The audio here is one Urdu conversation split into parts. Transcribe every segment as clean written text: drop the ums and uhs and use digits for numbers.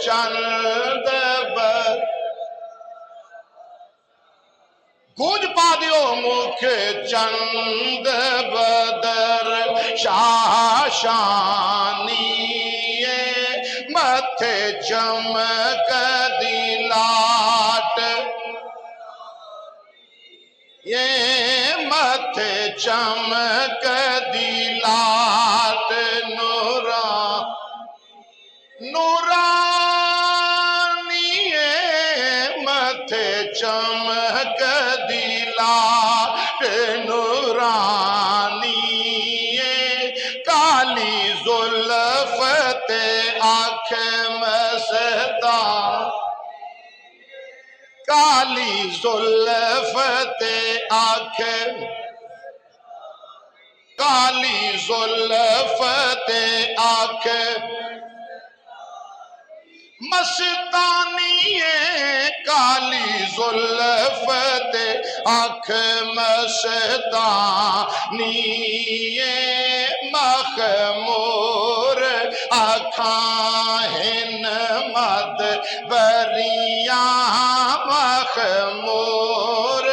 چند گونج پا دیو مکھ چند بدر شاشانی متھے چمک دی لاٹ یہ متھے چمک دی لاٹ نورانی متھے چمک دی لاٹ نورانی کالی زلف تے آنکھ مستاں کالی زلف تے آنکھ کالی زلف تے آنکھ مستانی کالی زلف تے آنکھ مستانی مخمور آنکھاں ہن مد بریاں مخمور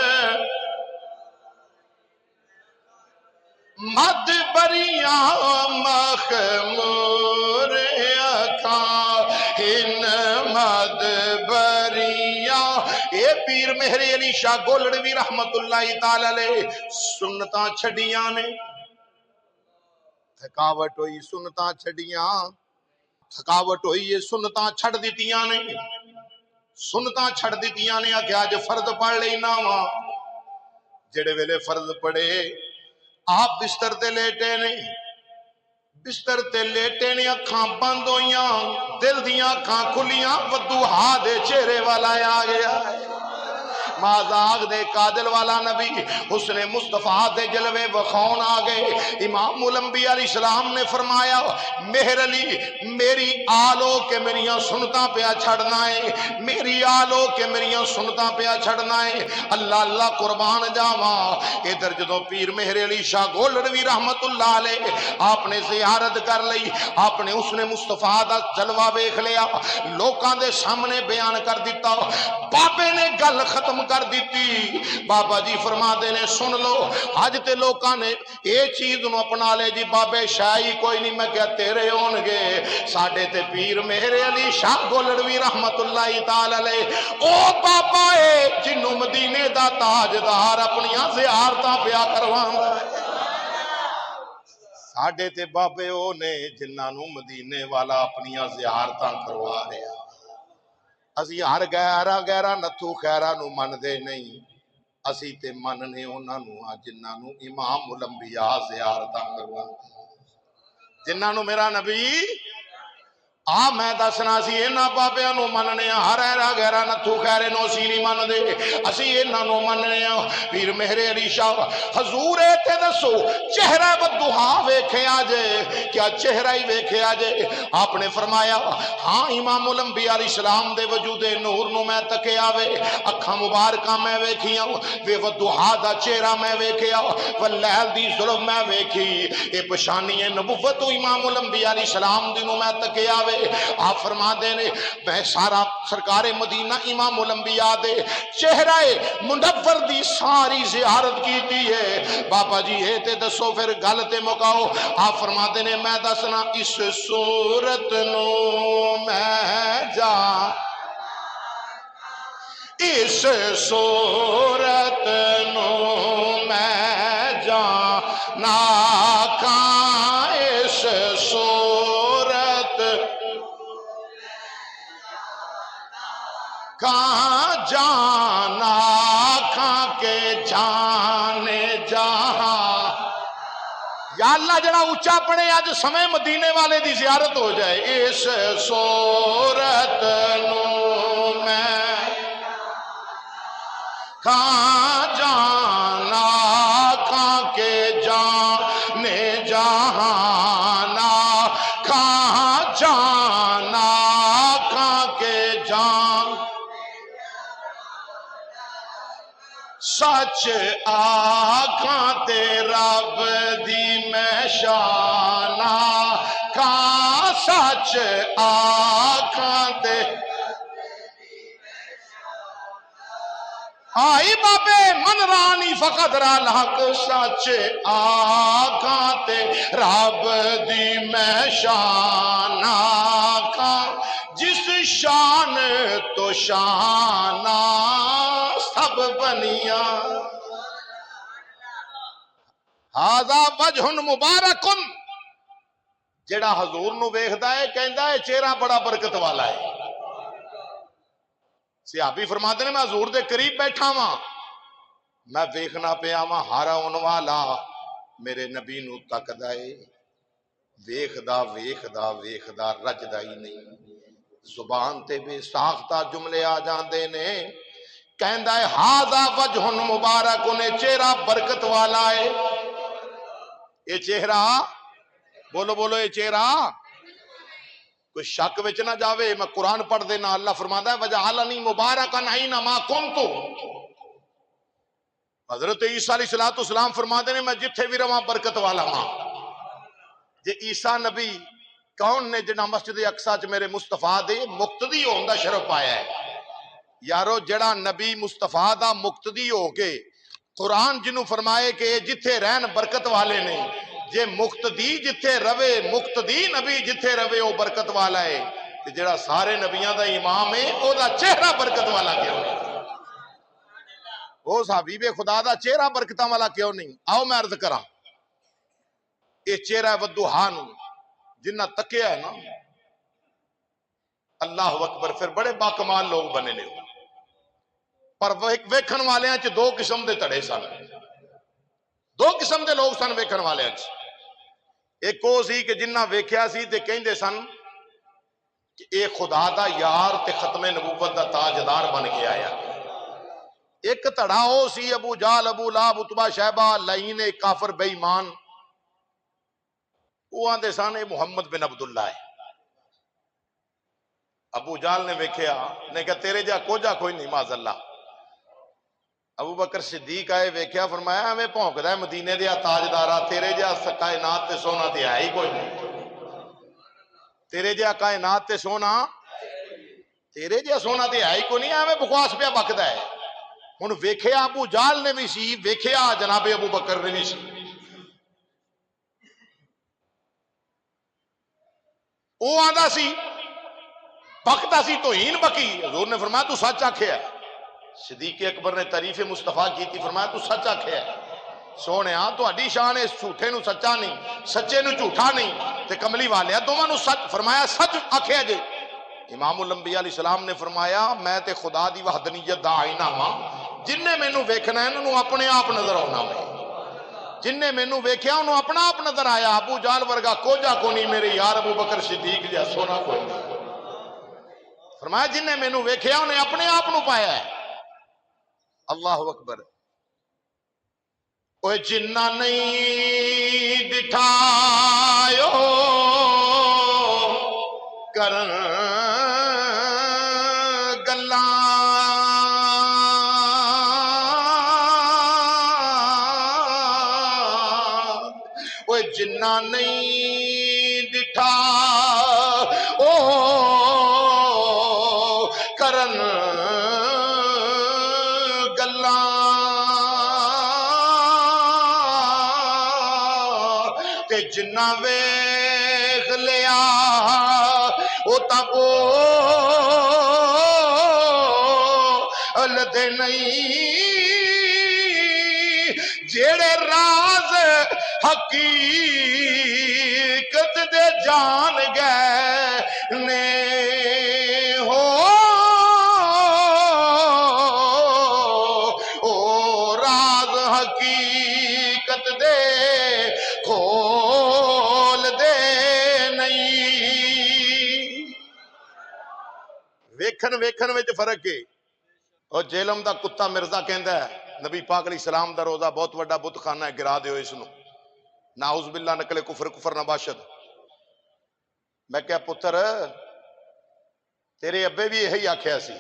مد بریاں مخمور آنکھاں ہن مد بریاں اے پیر مہر علی شاہ گولڑوی رحمت اللہ تعالی علیہ سنتاں چھڑیاں نے تھکاوٹ ہوئی سنتاں چھڑیاں تھکاوٹ ہوئی یہ سنتاں چھڑ دیتیاں نے سنتاں چھڑ دیتیاں نے آکھیا اج فرض پڑھ لینا وا جڑے ویلے فرض پڑھے آپ بستر تے لیٹے نے بستر تے لیٹے نے اکھاں بند ہویاں دل دیاں اکھاں کھلیاں ودوحا دے چہرے والا آ گیا مازاغ دے قادل والا نبی حسن مصطفیٰ دے جلوے وخون آگئے امام الانبیاء علیہ السلام نے فرمایا مہر علی میری آلو کے میریاں سنتاں پیا چھڑنا ہے میری آلو کے میریاں سنتاں پیا چھڑنا ہے اللہ اللہ قربان جاواں ادھر جدوں پیر مہر علی شاہ گولڑوی رحمت اللہ علیہ آپ نے زیارت کر لئی آپ نے حسن مصطفیٰ دا جلوہ ویکھ لیا لوکاں دے سامنے بیان کر دیتا بابے نے گل ختم کر دیتی بابا جی فرما دے نے سن لو آج تے لوکاں نے اے چیز نو اپنا لے جی بابے شاہی کوئی نہیں میں کیا تیرے ہون گے ساڑھے تے پیر مہر علی شاہ گولڑوی رحمت اللہ تعالی علیہ او بابا اے جنو مدینے دا تاجدار اپنیاں زیارتاں پیا کروان ساڑھے تے بابے او نے جنہاں نو مدینے والا اپنیاں زیارتاں کروا رہے ہیں اسی ہر گہرا گہرا نتھو خیرہ نو من دے نہیں اسی تے مننے انہاں نو جنہاں نو امام الانبیاء زیارتاں کروا جنہاں نو میرا نبی میں دسنا سی اینا بابیاں نو مننے ہر ایرا گہرا نتھو خیرے نو سی نہیں من دے اسی اینا نو مننے پیر مہر علی شاہ حضور تے دسو چہرہ بدوہا ویکھے آجے کیا چہرہ ہی ویکھے آجے آپ نے فرمایا ہاں امام الانبیاء علیہ السلام دے وجود نور نو میں تکے آوے اکھاں مبارکہ میں ویکھیاں وے بدوہا دا چہرہ میں ویکھیا واللیل دی ظلم میں ویکھی اے پشانی نبوت امام الانبیاء علیہ السلام دی نو میں تکے آوے آپ فرما دے نے میں سارا سرکار مدینہ امام الانبیاء دے چہرہ منور دی ساری زیارت کی تھی ہے بابا جی ہے تے دسو پھر گلتے مکاؤ آپ فرما دے نے میں دسنا اس صورت نو میں جا اس صورت نو میں جانا کھاں اس صورت کہاں جانا کھاں کے جانے جہاں یا اللہ جڑا اونچا پڑے آج سمے مدینے والے دی زیارت ہو جائے اس صورت نو میں کہاں جانا کھاں کے جانے جہانا کہاں جانا کھاں کے جان سچ آکھاں تے رب دی میں شانا کھاں سچ آکھاں تے آئی بابے من رانی فقط را لحق سچ آقا تے رب دی میں شان آقا جس شان تو شانہ سب بنیا ہاذا وجہ مبارکن جڑا حضور نو ویکھدا ہے کہندا ہے چہرہ بڑا برکت والا ہے صحابی فرماتے ہیں میں حضور دے قریب بیٹھا ہاں میں ویکھنا پیا ہاں ہر آن والا میرے نبی نو تکدا ہے ویکھدا ویکھدا ویکھدا رجدا ہی نہیں زبان تے بے ساختہ جملے آ جاندے نے کہندا ہے ہاذا وجہ مبارک نے چہرہ برکت والا ہے یہ چہرہ بولو بولو یہ چہرہ کوئی شک وچ نہ جاوے میں قرآن پڑھ دینا اللہ فرماتا ہے وجعلنی مبارکن اینما کنت حضرت عیسیٰ علیہ السلام فرماتے ہیں میں جتھے بھی رواں برکت والا ہاں جے عیسیٰ نبی کون نے جنہ مسجد اقصی چ میرے مصطفیٰ دے مقتدی ہون دا شرف پایا ہے یارو جڑا نبی مصطفیٰ دا مقتدی ہو کے قرآن جنوں فرمائے کہ جتھے رہن برکت والے نے جے مقتدی جتھے روے مقتدی نبی جتھے روے وہ برکت والا ہے تے جڑا سارے نبیاں دا امام ہے او دا چہرہ برکت والا کیوں نہیں او حبیب خدا دا چہرہ برکتاں والا کیوں نہیں آؤ میں عرض کراں یہ چہرہ ودوہا نو جنہ تکیا ہے نا اللہ اکبر پھر بڑے باکمال لوگ بنے نے پر ویکھن والیاں چ دو قسم دے تڑے سن دو قسم دے لوگ سن ویکھن والیاں چ ایک وہ سی کہ جنہ ویکھیا سی تے کہندے سن کہ اے خدا دا یار تے ختم نبوت دا تاجدار بن کے آیا ایک تڑا ہو سی ابو جال ابو لہب اتبا شیبہ لعین کافر بے ایمان وہ آندے سن محمد بن عبداللہ ہے ابو جال نے ویکھیا نے کہا تیرے جا کوجا کوئی نہیں معاذ اللہ ابو بکر صدیق آئے ویکھیا فرمایا ہمیں پونکدا ہے مدینے دیا تاجدارا تیرے جا کائنات تے سونا تے ہے ہی کوئی نہیں تیرے جا کائنات تے سونا تیرے جا سونا تے ہے ہی کوئی نہیں ہمیں بکواس پہ بکدا ہے ہن ویکھیا ابو جال نے بھی سی ویکھیا جناب ابو بکر نے بھی سی وہ آندا سی بکتا سی توہین بکی حضور نے فرمایا تو سچ آکھیا ہے صدیق اکبر نے تعریف مصطفیٰ کی تھی فرمایا تو سچ آکھیا ہے سونے ہاں تو اڈی شان ہے جھوٹے نو سچا نہیں سچے نو جھوٹا نہیں تے کملی والے دونوں نو سچ فرمایا سچ آکھیا جے امام الانبیاء علیہ السلام نے فرمایا میں تے خدا دی وحدانیت دا آئینہ ہاں جن نے مینوں ویکھنا ہے انہوں اپنے آپ نظر آنا میں جن نے مینوں ویکھیا انہوں اپنا آپ نظر آیا ابو جال ورگا کوجا کو نہیں میرے یار ابو بکر صدیق جا سونا کوئی نہیں فرمایا جن نے مینوں ویکھیا انہیں اپنے آپ نو پایا ہے اللہ اکبر اوے جنہ نہیں دکھایو کرن گلاں اوے جنہ نہیں دکھا او کرن جنہ ویکھ لیا او تا بولدے نہیں جیڑے راز حقیقت دے جان گئے نے ہو او راز حقیقت دے کھول دے نہیں ویکھن وچ فرق ہے اور جیلم دا کتا مرزا کہندا ہے نبی پاک علیہ السلام دا روزہ بہت وڈا بت خانہ ہے گرا دیو اس نو نعوذ باللہ نکلے کفر نہ باشد میں کہا پتر تیرے ابے بھی یہی آکھیا سی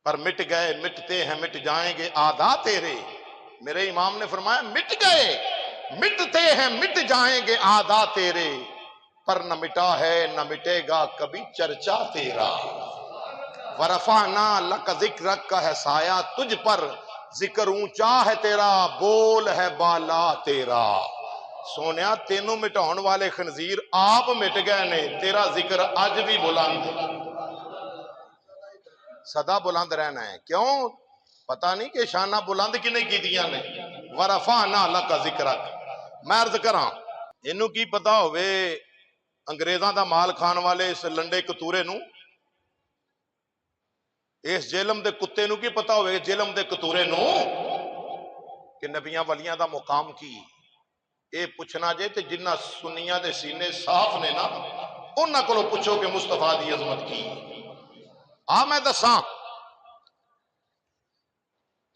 پر مٹ گئے مٹتے ہیں مٹ جائیں گے آدھا تیرے میرے امام نے فرمایا مٹ گئے مٹتے ہیں مٹ جائیں گے آدھا تیرے پر نہ مٹا ہے نہ مٹے گا کبھی چرچا تیرا، ورفعنا لک ذکرک کا ہے سایہ تجھ پر، ذکر اونچا ہے تیرا، بول ہے بالا تیرا۔ سونیا تینوں مٹاؤن والے خنزیر آپ مٹ گئے نے، تیرا ذکر اج بھی بلند سدا بلند رہنا ہے۔ کیوں؟ پتہ نہیں کہ شانہ بلند کی نہیں کی دیا نے۔ ورفعنا لک ذکرک، میں عرض کراں انہوں کی پتہ ہوئے انگریزاں دا مال کھان والے اس لنڈے کتورے نو، اس جیلم دے کتے نو کی پتہ ہوئے جیلم دے کتورے نو کہ نبیاں ولیاں دا مقام کی اے پوچھنا جے تے جنہ سنیاں دے سینے صاف نے نا انہاں کولو پوچھو کہ مصطفیٰ دی عظمت کی۔ میں دساں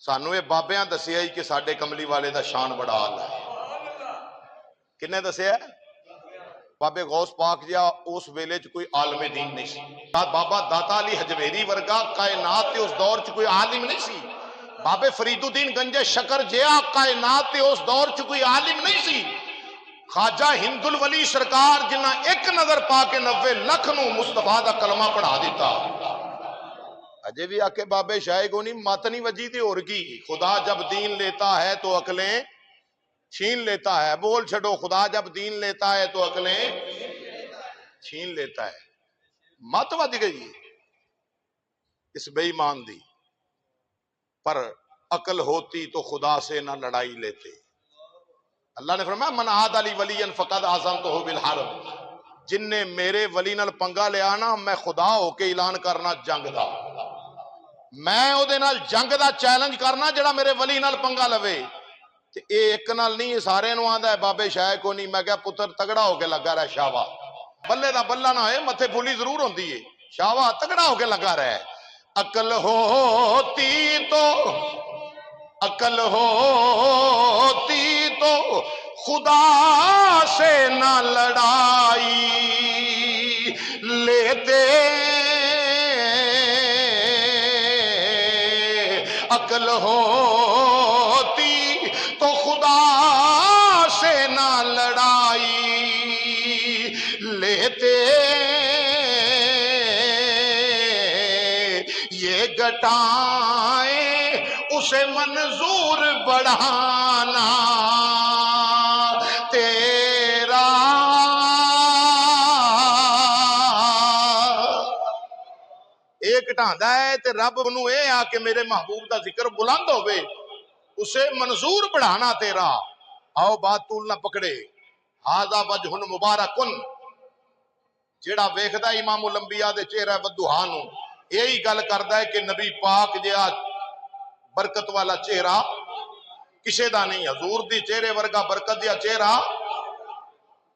سانو اے بابیاں دسیا ہی کہ ساڈے کملی والے دا شان بڑا آلہ ہے۔ کنے دسیا ہے؟ بابے غوث پاک جا اس ویلے چ کوئی عالم دین نہیں سی، بابا داتا علی حجویری ورگا کائنات تے اس دور چ کوئی عالم نہیں سی، بابے فرید الدین گنج شکر جیا کائنات تے اس دور چ کوئی عالم نہیں سی، خواجہ ہند الولی سرکار جنہ ایک نظر پا کے 90 لکھ نو مصطفیٰ دا کلمہ پڑھا دیتا۔ اجے بھی آکے بابے شاہ کو نہیں ماتنی وجی تے اور کی، خدا جب دین لیتا ہے تو عقلیں چھین لیتا ہے، بول چھڑو خدا جب دین لیتا ہے تو عقلیں چھین لیتا ہے۔ مت ود گئی اس بے ایمان دی، پر عقل ہوتی تو خدا سے نہ لڑائی لیتے۔ اللہ نے فرمایا من عاد علی ولی فقد آذنتہ بالحرب، جن نے میرے ولی نال پنگا لیا نا میں خدا ہو کے اعلان کرنا جنگ دا، میں او دے نال جنگ دا چیلنج کرنا جڑا میرے ولی نال پنگا لوے۔ تے اے ایک نال نہیں سارے نو آندا ہے بابے شاہ کو نہیں، میں کہا پتر تگڑا ہو کے لگا رہے شاوا، بلے دا بلہ نہ ہے متھے پھولی ضرور ہوندی ہے، شاوا تگڑا ہو کے لگا رہے۔ عقل ہوتی تو عقل ہوتی تو خدا سے نہ لڑائی لیتے، عقل ہوتی تو خدا سے نہ لڑائی لیتے، یہ گٹائیں اسے منظور بڑھانا تیرا، ایک ٹھاندا ہے تے رب نو اے آ کہ میرے محبوب دا ذکر بلند ہوئے، اسے منظور بڑھانا تیرا۔ آؤ بات طول نہ پکڑے، ہاذا وجہ مبارکن، جیڑا ویکھدا امام الانبیاء دے چہرہ ودھا نو یہی گل کردا ہے کہ نبی پاک جہا برکت والا چہرہ کسے دا نہیں، حضور دی چہرے ورگا برکت دیا چہرہ